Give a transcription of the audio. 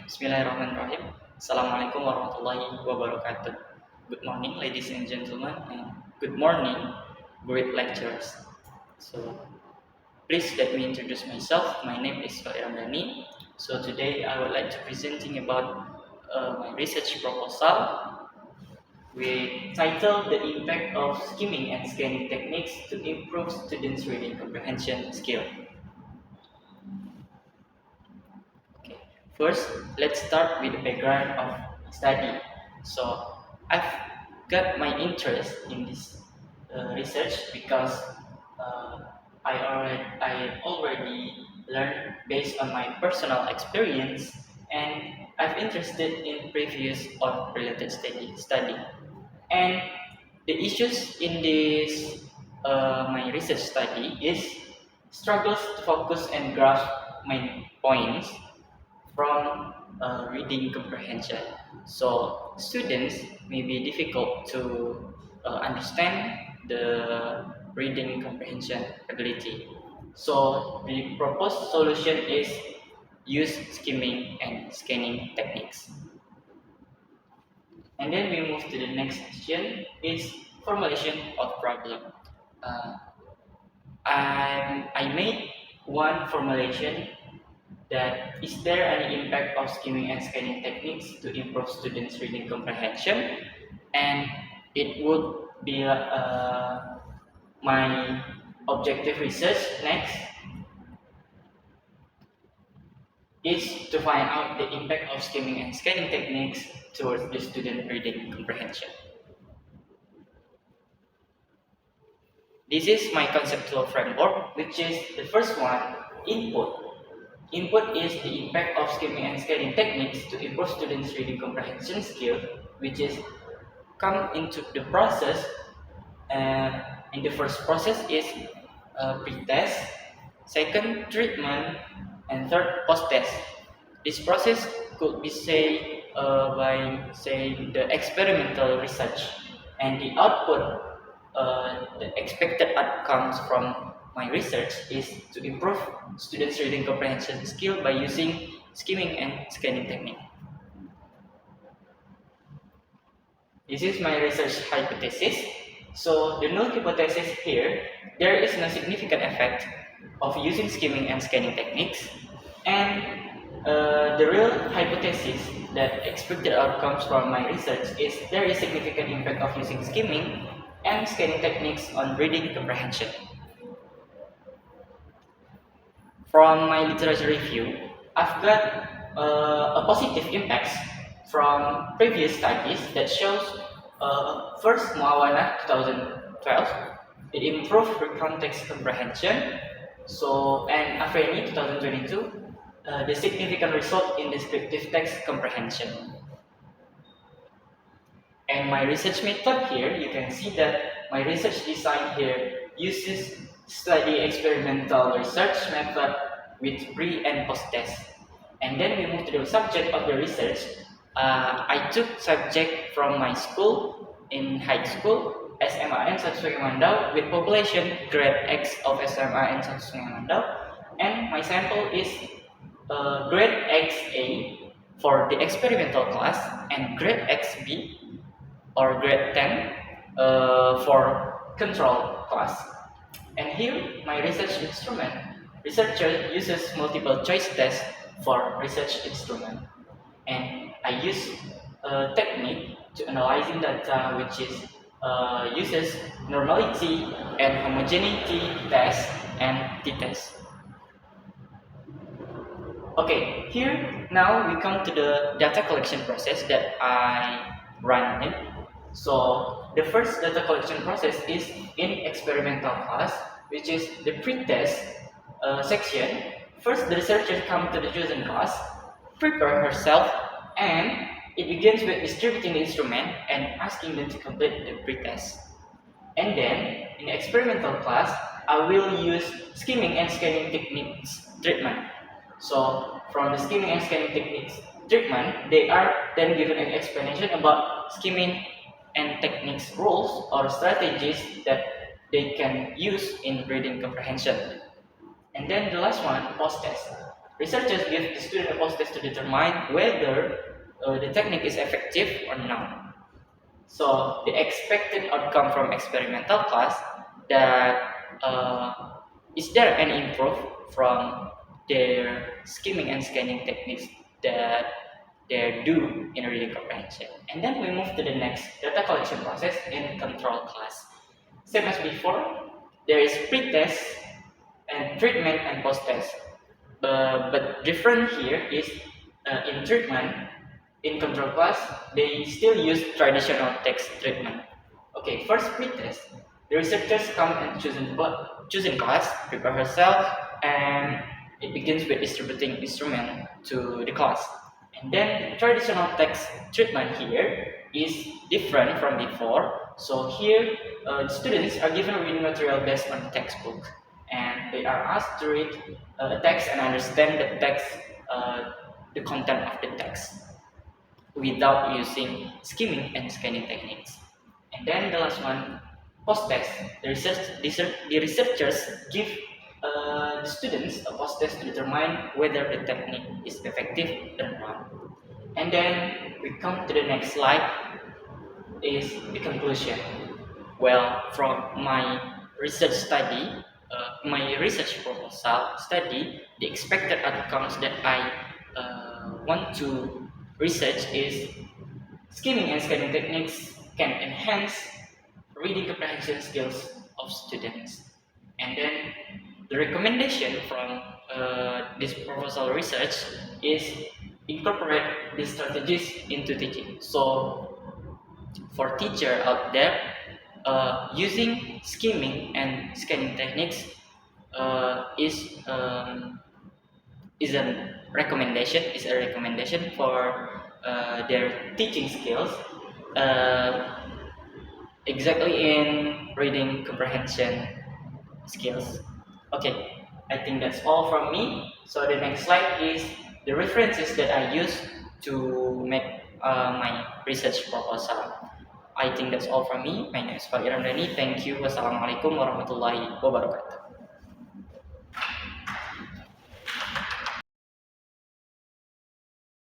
Bismillahirrahmanirrahim. Assalamualaikum warahmatullahi wabarakatuh. Good morning, ladies and gentlemen, and good morning, great lecturers. So, please let me introduce myself. My name is Fadli Ramdani. So, today I would like to presenting about my research proposal with title The Impact of Skimming and Scanning Techniques to Improve Students' Reading Comprehension Skill. Okay. First, let's start with the background of study. So, I've got my interest in this research because I already learned based on my personal experience, and I've interested in previous or related study. And the issues in this my research study is struggles to focus and grasp main points from reading comprehension. So students may be difficult to understand the reading comprehension ability. So the proposed solution is use skimming and scanning techniques. And then we move to the next section is formulation of problem. Uh, I made one formulation that is there any impact of skimming and scanning techniques to improve students' reading comprehension, and it would be my objective research next is to find out the impact of skimming and scanning techniques towards the student reading comprehension. This is my conceptual framework, which is the first one, input. Input is the impact of skimming and scanning techniques to improve students' reading comprehension skill, which is come into the process. In the first process is pre-test, second treatment, and third post-test. This process could be by say the experimental research, and the output, the expected outcomes from my research is to improve students' reading comprehension skill by using skimming and scanning technique. This is my research hypothesis. So the null hypothesis here, there is no significant effect of using skimming and scanning techniques, and the real hypothesis that expected outcomes from my research is there is significant impact of using skimming and scanning techniques on reading comprehension. From my literature review, I've got a positive impacts from previous studies that shows first Muawana 2012, it improved context comprehension. So and Afreni 2022, the significant result in descriptive text comprehension. And my research method here, you can see that my research design here uses study experimental research method with pre and post test. And then we move to the subject of the research. I took subject from my school in high school, SMAN 1 Sungai Mandau, with population grade X of SMAN 1 Sungai Mandau, and my sample is grade XA for the experimental class and grade XB or grade 10 for control class. And here my research instrument. Researcher uses multiple choice test for research instrument, and I use a technique to analyzing data which is uses normality and homogeneity test and t-test. Okay, here now we come to the data collection process that I run in. So the first data collection process is in experimental class, which is the pre-test section. First, the researcher comes to the chosen class, prepare herself, and it begins with distributing the instrument and asking them to complete the pre-test. And then, in the experimental class, I will use skimming and scanning techniques treatment. So, from the skimming and scanning techniques treatment, they are then given an explanation about skimming and techniques rules or strategies that they can use in reading comprehension. And then the last one, post-test. Researchers give the student a post-test to determine whether the technique is effective or not. So the expected outcome from experimental class, that is there any improve from their skimming and scanning techniques that they do in reading comprehension. And then we move to the next data collection process in control class. Same as before, there is pre-test and treatment and post-test. But different here is in treatment, in control class, they still use traditional text treatment. Okay, first pre-test. The researchers come and choose in class, prepare herself, and it begins with distributing instrument to the class. And then traditional text treatment here is different from before. So here, students are given reading material based on the textbook, and they are asked to read a text and understand the text, the content of the text, without using skimming and scanning techniques. And then the last one, post-test. The researchers give the students a post-test to determine whether the technique is effective or not. And then we come to the next slide, is the conclusion. Well, from my research study, my research proposal study, the expected outcomes that I want to research is skimming and scanning techniques can enhance reading comprehension skills of students. And then the recommendation from this proposal research is incorporate these strategies into teaching. So for teacher out there, using skimming and scanning techniques is a recommendation for their teaching skills, uh, exactly in reading comprehension skills. Okay, I think that's all from me. So the next slide is the references that I use to make my research proposal. I think that's all from me. My name is Fadli Ramdani. Thank you. Wassalamualaikum warahmatullahi wabarakatuh.